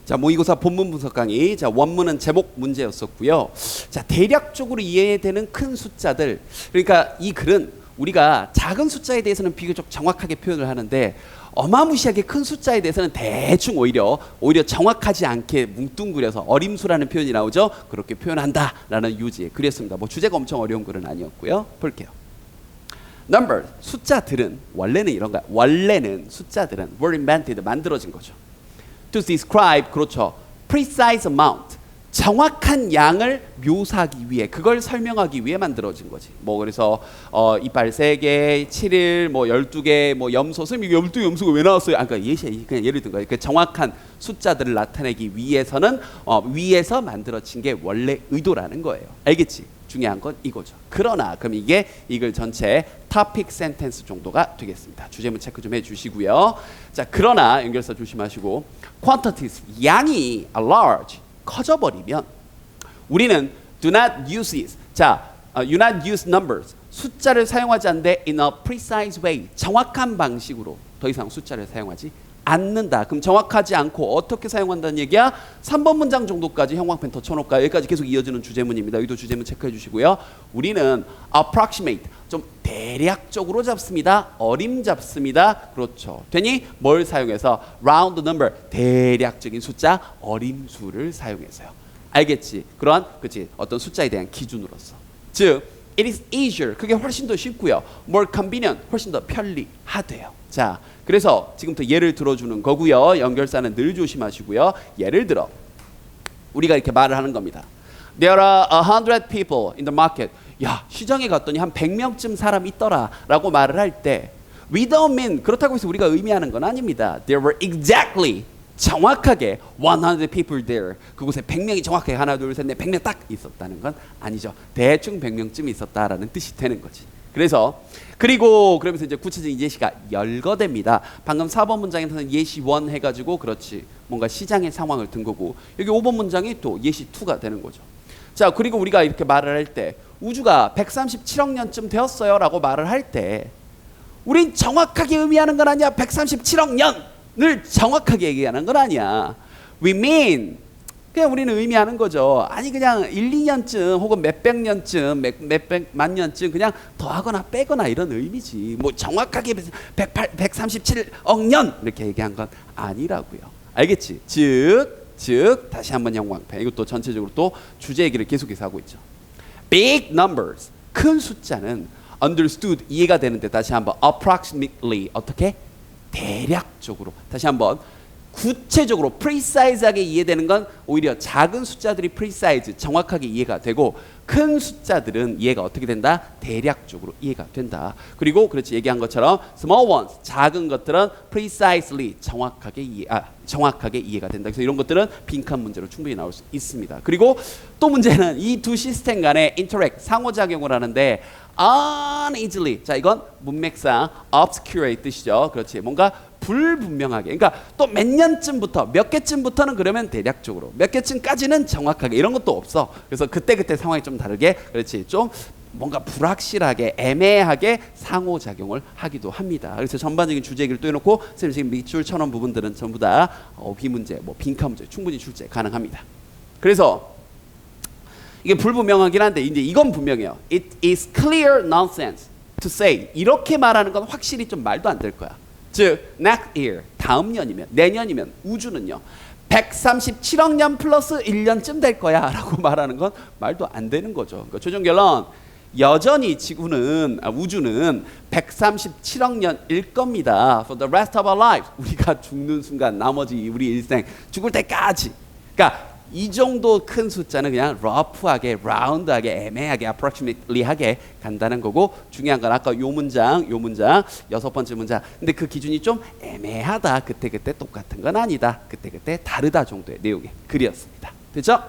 자, 모의고사 본문 분석 강의. 자, 원문은 제목 문제였었고요. 자, 대략적으로 이해되는 큰 숫자들. 그러니까 이 글은 우리가 작은 숫자에 대해서는 비교적 정확하게 표현을 하는데 어마무시하게 큰 숫자에 대해서는 대충 오히려 정확하지 않게 뭉뚱그려서 어림수라는 표현이 나오죠. 그렇게 표현한다라는 유지의 글이었습니다. 뭐 주제가 엄청 어려운 글은 아니었고요. 볼게요. Number, 숫자들은 원래는 이런가? 원래는 숫자들은 were invented, 만들어진 거죠. To describe, 그렇죠. Precise amount, 정확한 양을 묘사하기 위해, 그걸 설명하기 위해 만들어진 거지. 뭐 그래서 이빨 3개, 7일, 뭐 12개, 뭐 염소. 선생님 이게 12염소가 왜 나왔어요? 아, 그러니까 그냥 예를 든 거예요. 그 정확한 숫자들을 나타내기 위해서는 위에서 만들어진 게 원래 의도라는 거예요. 알겠지? 중요한 건 이거죠. 그러나 그럼 이게 이글 전체 topic sentence 정도가 되겠습니다. 주제문 체크 좀 해주시고요. 자, 그러나 연결사 조심하시고 quantities, 양이 large, 커져버리면 우리는 do not use it. 자, you not use numbers. 숫자를 사용하지 않는데 in a precise way. 정확한 방식으로 더 이상 숫자를 사용하지 않는다. 그럼 정확하지 않고 어떻게 사용한다는 얘기야? 3번 문장 정도까지 형광펜 더 쳐놓을까요? 여기까지 계속 이어지는 주제문입니다. 여기도 주제문 체크해 주시고요. 우리는 approximate, 좀 대략적으로 잡습니다. 어림 잡습니다. 그렇죠. 되니 뭘 사용해서? round number, 대략적인 숫자, 어림수를 사용해서요. 알겠지? 그러한 그치 어떤 숫자에 대한 기준으로서. 즉 it is easier, 그게 훨씬 더 쉽고요. more convenient, 훨씬 더 편리하대요. 자, 그래서 지금부터 예를 들어주는 거고요. 연결사는 늘 조심하시고요. 예를 들어 우리가 이렇게 말을 하는 겁니다. There are 100 people in the market. 야, 시장에 갔더니 한 100명쯤 사람 있더라 라고 말을 할 때 we don't mean, 그렇다고 해서 우리가 의미하는 건 아닙니다. There were exactly, 정확하게 100 people there. 그곳에 100명이 정확하게 하나 둘 셋 넷 100명 딱 있었다는 건 아니죠. 대충 100명쯤 있었다라는 뜻이 되는 거지. 그래서 그리고 그러면서 이제 구체적인 예시가 열거됩니다. 방금 4번 문장에서는 예시 1 해가지고 그렇지 뭔가 시장의 상황을 든 거고 여기 5번 문장이 또 예시 2가 되는 거죠. 자, 그리고 우리가 이렇게 말을 할 때 우주가 137억 년쯤 되었어요 라고 말을 할 때 우린 정확하게 의미하는 건 아니야. 137억 년을 정확하게 얘기하는 건 아니야. We mean, 그냥 우리는 의미하는 거죠. 아니 그냥 1, 2년쯤 혹은 몇백 년쯤 몇백만 년쯤 그냥 더하거나 빼거나 이런 의미지. 뭐 정확하게 137억 년 이렇게 얘기한 건 아니라고요. 알겠지? 즉 다시 한번 형광펜. 이것도 전체적으로 또 주제 얘기를 계속해서 하고 있죠. Big numbers, 큰 숫자는 understood, 이해가 되는데 다시 한번 approximately, 어떻게? 대략적으로. 다시 한번 구체적으로 precise하게 이해되는 건 오히려 작은 숫자들이 precise, 정확하게 이해가 되고 큰 숫자들은 이해가 어떻게 된다? 대략적으로 이해가 된다. 그리고 그렇지 얘기한 것처럼 small ones, 작은 것들은 precisely, 정확하게 이해가 된다. 그래서 이런 것들은 빈칸 문제로 충분히 나올 수 있습니다. 그리고 또 문제는 이 두 시스템 간의 interact, 상호작용을 하는데 uneasily, 자 이건 문맥상 obscure의 뜻이죠. 그렇지, 뭔가 불분명하게. 그러니까 또 몇 년쯤부터 몇 개쯤부터는 그러면 대략적으로 몇 개쯤까지는 정확하게 이런 것도 없어. 그래서 그때 상황이 좀 다르게, 그렇지, 좀 뭔가 불확실하게 애매하게 상호작용을 하기도 합니다. 그래서 전반적인 주제 얘기를 또 해놓고 선생님 지금 밑줄 쳐놓은 부분들은 전부 다 비문제, 뭐 빈칸 문제 충분히 출제 가능합니다. 그래서 이게 불분명하긴 한데 이제 이건 분명해요. It is clear nonsense to say, 이렇게 말하는 건 확실히 좀 말도 안 될 거야. 즉 next year, 다음 년이면, 내년이면 우주는요 137억 년 플러스 1년쯤 될 거야 라고 말하는 건 말도 안 되는 거죠. 그러니까 최종 결론, 여전히 우주는 137억 년일 겁니다. For the rest of our lives, 우리가 죽는 순간, 나머지 우리 일생 죽을 때까지. 그러니까 이 정도 큰 숫자는 그냥 러프하게, 라운드하게, 애매하게, approximately하게 간다는 거고, 중요한 건 아까 요 문장 6번째 문장. 근데 그 기준이 좀 애매하다. 그때 똑같은 건 아니다. 그때 다르다 정도의 내용의 글이었습니다. 됐죠?